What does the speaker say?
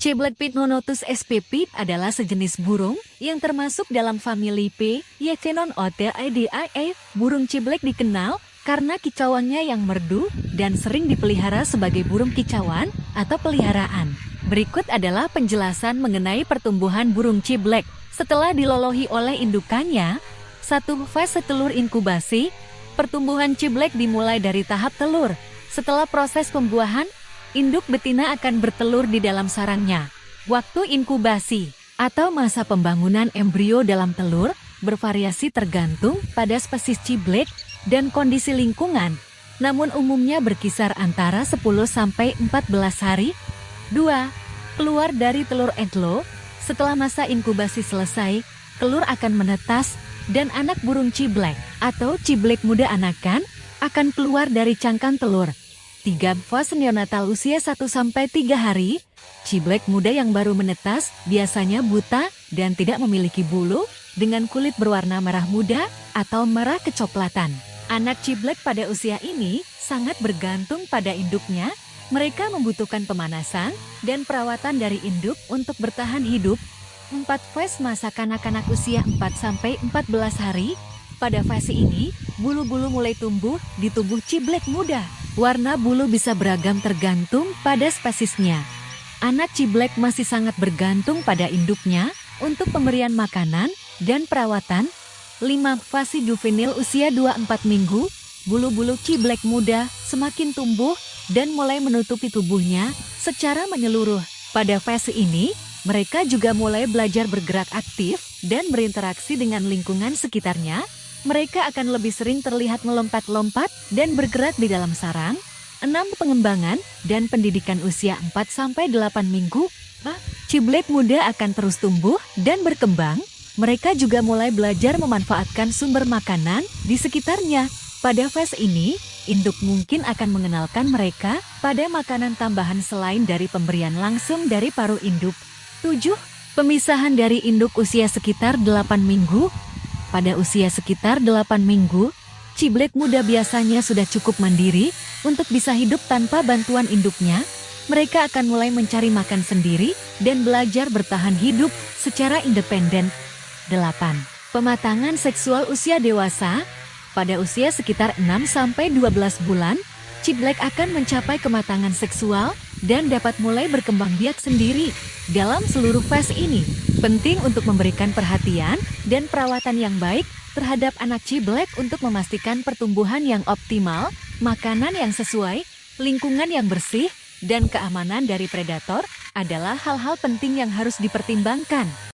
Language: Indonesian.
Ciblek Pycnonotus spp adalah sejenis burung yang termasuk dalam famili P. Ycnonotidae. Burung ciblek dikenal karena kicauannya yang merdu dan sering dipelihara sebagai burung kicauan atau peliharaan. Berikut adalah penjelasan mengenai pertumbuhan burung ciblek setelah dilolohi oleh indukannya. 1. Fase telur inkubasi. Pertumbuhan ciblek dimulai dari tahap telur. Setelah proses pembuahan, induk betina akan bertelur di dalam sarangnya. Waktu inkubasi atau masa pembangunan embrio dalam telur bervariasi tergantung pada spesies ciblek dan kondisi lingkungan, namun umumnya berkisar antara 10–14 hari. 2. Keluar dari telur eglo. Setelah masa inkubasi selesai, telur akan menetas dan anak burung ciblek atau ciblek muda anakan akan keluar dari cangkang telur. 3. Fase neonatal usia 1–3 hari. Ciblek muda yang baru menetas biasanya buta dan tidak memiliki bulu dengan kulit berwarna merah muda atau merah kecoklatan. Anak ciblek pada usia ini sangat bergantung pada induknya. Mereka membutuhkan pemanasan dan perawatan dari induk untuk bertahan hidup. 4. Fase masa kanak-kanak usia 4–14 hari. Pada fase ini, bulu-bulu mulai tumbuh di tubuh ciblek muda. Warna bulu bisa beragam tergantung pada spesiesnya. Anak ciblek masih sangat bergantung pada induknya untuk pemberian makanan dan perawatan. 5. Fase juvenil usia 2–4 minggu. Bulu-bulu ciblek muda semakin tumbuh dan mulai menutupi tubuhnya secara menyeluruh. Pada fase ini, mereka juga mulai belajar bergerak aktif dan berinteraksi dengan lingkungan sekitarnya. Mereka akan lebih sering terlihat melompat-lompat dan bergerak di dalam sarang. 6. Pengembangan dan pendidikan usia 4–8 minggu. Ciblek muda akan terus tumbuh dan berkembang. Mereka juga mulai belajar memanfaatkan sumber makanan di sekitarnya. Pada fase ini, induk mungkin akan mengenalkan mereka pada makanan tambahan selain dari pemberian langsung dari paruh induk. 7. Pemisahan dari induk usia sekitar 8 minggu. Pada usia sekitar 8 minggu, ciblek muda biasanya sudah cukup mandiri untuk bisa hidup tanpa bantuan induknya. Mereka akan mulai mencari makan sendiri dan belajar bertahan hidup secara independen. 8. Pematangan seksual usia dewasa. Pada usia sekitar 6–12 bulan, ciblek akan mencapai kematangan seksual dan dapat mulai berkembang biak sendiri. Dalam seluruh fase ini, penting untuk memberikan perhatian dan perawatan yang baik terhadap anak ciblek untuk memastikan pertumbuhan yang optimal, makanan yang sesuai, lingkungan yang bersih, dan keamanan dari predator adalah hal-hal penting yang harus dipertimbangkan.